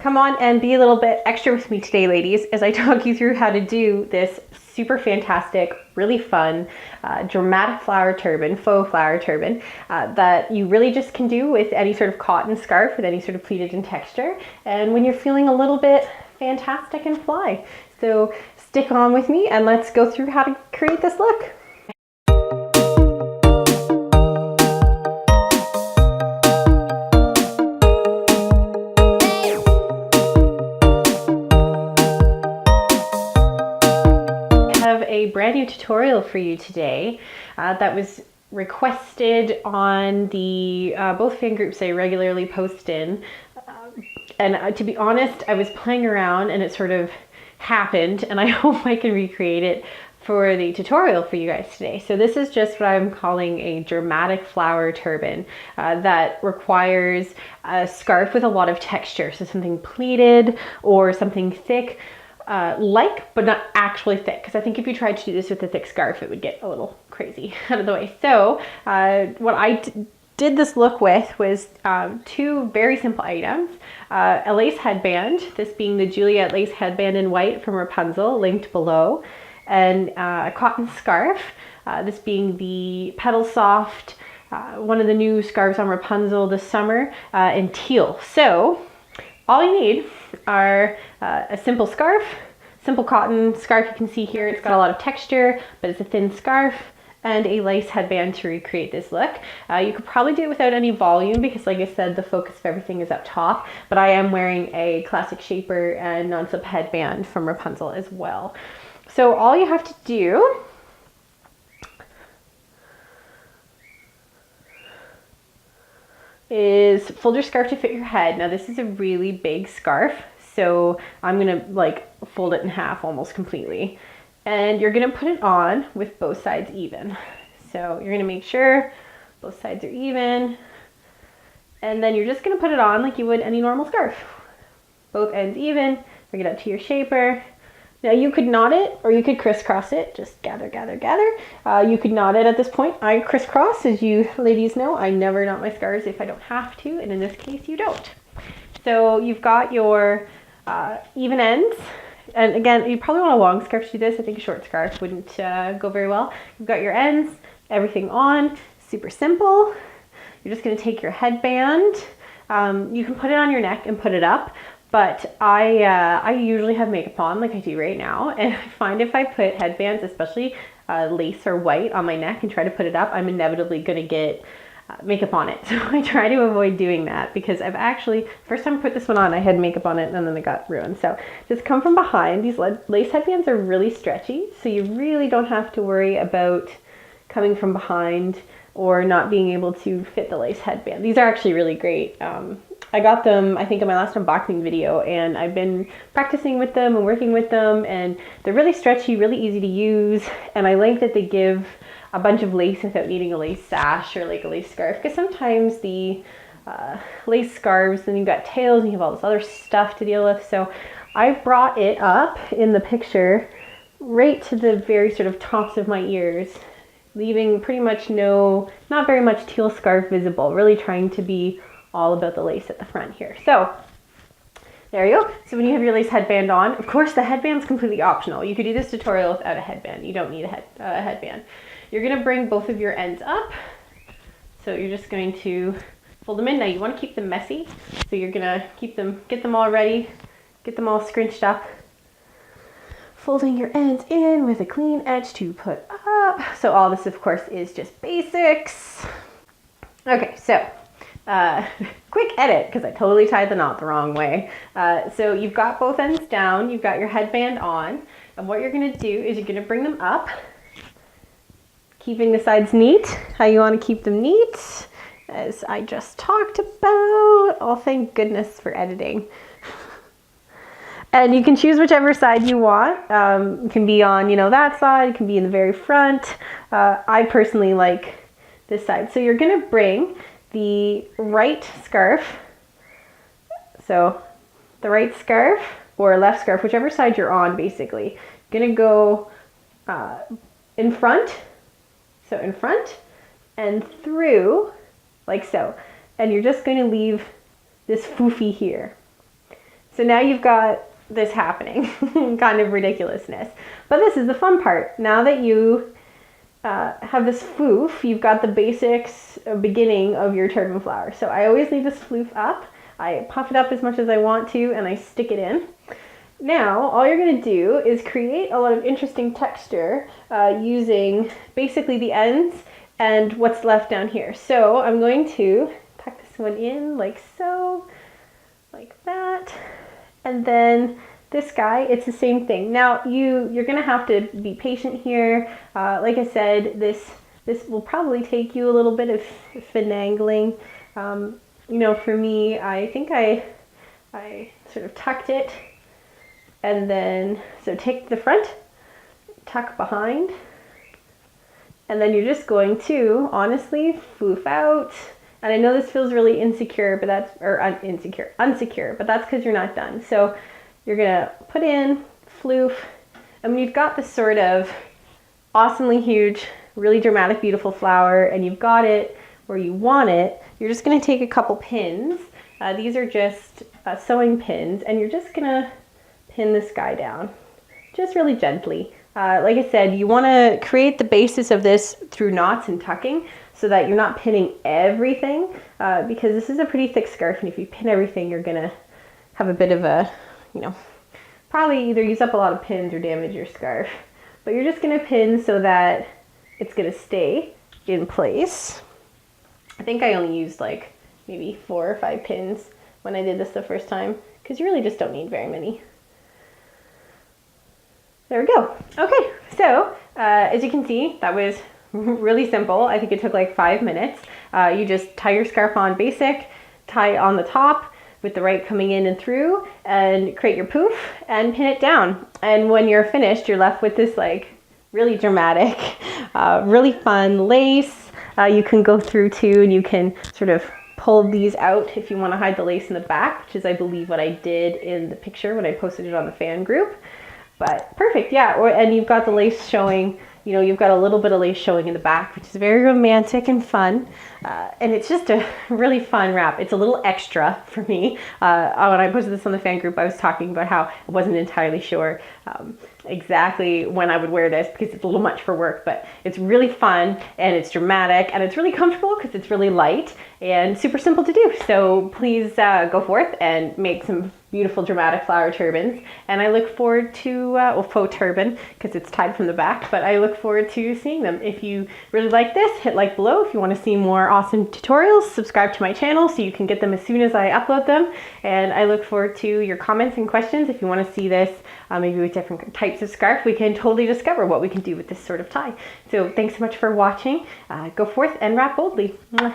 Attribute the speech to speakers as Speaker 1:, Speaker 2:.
Speaker 1: Come on and be a little bit extra with me today, ladies, as I talk you through how to do this super fantastic, really fun, dramatic flower turban, faux flower turban, that you really just can do with any sort of cotton scarf with any sort of pleated in texture, and when you're feeling a little bit fantastic and fly. So stick on with me and let's go through how to create this look. A brand new tutorial for you today that was requested on the both fan groups I regularly post in, and to be honest, I was playing around and it sort of happened, and I hope I can recreate it for the tutorial for you guys today. So this is just what I'm calling a dramatic flower turban that requires a scarf with a lot of texture, so something pleated or something thick, but not actually thick, because I think if you tried to do this with a thick scarf, it would get a little crazy out of the way. So what I did this look with was two very simple items. A lace headband, this being the Juliet lace headband in white from Rapunzel, linked below, and a cotton scarf, this being the Petal Soft, one of the new scarves on Rapunzel this summer, in teal. So all you need are a simple scarf, simple cotton scarf. You can see here it's got a lot of texture, but it's a thin scarf, and a lace headband to recreate this look. You could probably do it without any volume because, like I said, the focus of everything is up top, but I am wearing a classic shaper and non-slip headband from Rapunzel as well. So all you have to do is fold your scarf to fit your head. Now this is a really big scarf, so I'm gonna like fold it in half almost completely. And you're gonna put it on with both sides even. So you're gonna make sure both sides are even, and then you're just gonna put it on like you would any normal scarf. Both ends even, bring it up to your shaper. Now you could knot it or you could crisscross it, just gather, gather, gather. You could knot it at this point. I crisscross, as you ladies know. I never knot my scarves if I don't have to, and in this case you don't. So you've got your even ends, and again, you probably want a long scarf to do this. I think a short scarf wouldn't go very well. You've got your ends, everything on, super simple. You're just gonna take your headband. You can put it on your neck and put it up, but I usually have makeup on like I do right now, and I find if I put headbands, especially lace or white, on my neck and try to put it up, I'm inevitably gonna get makeup on it. So I try to avoid doing that, because I've actually, first time I put this one on, I had makeup on it and then it got ruined. So just come from behind. These lace headbands are really stretchy, so you really don't have to worry about coming from behind or not being able to fit the lace headband. These are actually really great. I got them, I think, in my last unboxing video, and I've been practicing with them and working with them, and they're really stretchy, really easy to use, and I like that they give a bunch of lace without needing a lace sash or like a lace scarf, because sometimes the lace scarves, then you've got tails and you have all this other stuff to deal with. So I brought it up in the picture right to the very sort of tops of my ears, leaving pretty much not very much teal scarf visible, really trying to be all about the lace at the front here. So there you go. So when you have your lace headband on, of course the headband's completely optional. You could do this tutorial without a headband. You don't need a headband. You're gonna bring both of your ends up. So you're just going to fold them in. Now you wanna keep them messy. So you're gonna get them all ready, get them all scrunched up. Folding your ends in with a clean edge to put up. So all this, of course, is just basics. Okay, so quick edit, because I totally tied the knot the wrong way. So you've got both ends down, you've got your headband on, and what you're gonna do is you're gonna bring them up, keeping the sides neat, how you wanna keep them neat, as I just talked about. Oh, thank goodness for editing. And you can choose whichever side you want. It can be on, that side, it can be in the very front. I personally like this side. So you're gonna bring the right scarf, so the right scarf or left scarf, whichever side you're on, basically, gonna go in front, so in front and through, like so. And you're just gonna leave this foofy here. So now you've got this happening, kind of ridiculousness. But this is the fun part. Now that you have this floof, you've got the basics beginning of your turban flower. So I always leave this floof up. I puff it up as much as I want to, and I stick it in. Now, all you're going to do is create a lot of interesting texture using basically the ends and what's left down here. So I'm going to tuck this one in like so, like that. And then this guy, it's the same thing. Now, you're going to have to be patient here. Like I said, this will probably take you a little bit of finagling. You know, for me, I think I sort of tucked it, and then, so take the front, tuck behind, and then you're just going to, honestly, floof out. And I know this feels really insecure, but that's, or unsecure, but that's because you're not done. So you're gonna put in, floof, and when you've got this sort of awesomely huge, really dramatic, beautiful flower, and you've got it where you want it, you're just going to take a couple pins. These are just sewing pins, and you're just going to pin this guy down, just really gently. Like I said, you want to create the basis of this through knots and tucking so that you're not pinning everything, because this is a pretty thick scarf, and if you pin everything, you're going to have a bit of a, you know, probably either use up a lot of pins or damage your scarf. But you're just going to pin so that it's going to stay in place. I think I only used like maybe 4 or 5 pins when I did this the first time, because you really just don't need very many. There we go. Okay, so as you can see, that was really simple. I think it took like 5 minutes. You just tie your scarf on basic, tie on the top with the right coming in and through, and create your poof and pin it down. And when you're finished, you're left with this like really dramatic, really fun lace. You can go through too, and you can sort of pull these out if you want to hide the lace in the back, which is, I believe, what I did in the picture when I posted it on the fan group. But perfect, yeah. And you've got the lace showing, you know, you've got a little bit of lace showing in the back, which is very romantic and fun. And it's just a really fun wrap. It's a little extra for me. When I posted this on the fan group, I was talking about how I wasn't entirely sure exactly when I would wear this because it's a little much for work, but it's really fun and it's dramatic and it's really comfortable because it's really light and super simple to do. So please go forth and make some beautiful dramatic flower turbans, and I look forward to, well, faux turban because it's tied from the back, but I look forward to seeing them. If you really like this, hit like below. If you want to see more awesome tutorials, subscribe to my channel so you can get them as soon as I upload them, and I look forward to your comments and questions. If you want to see this maybe with different types of scarf, we can totally discover what we can do with this sort of tie. So thanks so much for watching. Go forth and wrap boldly. Mwah.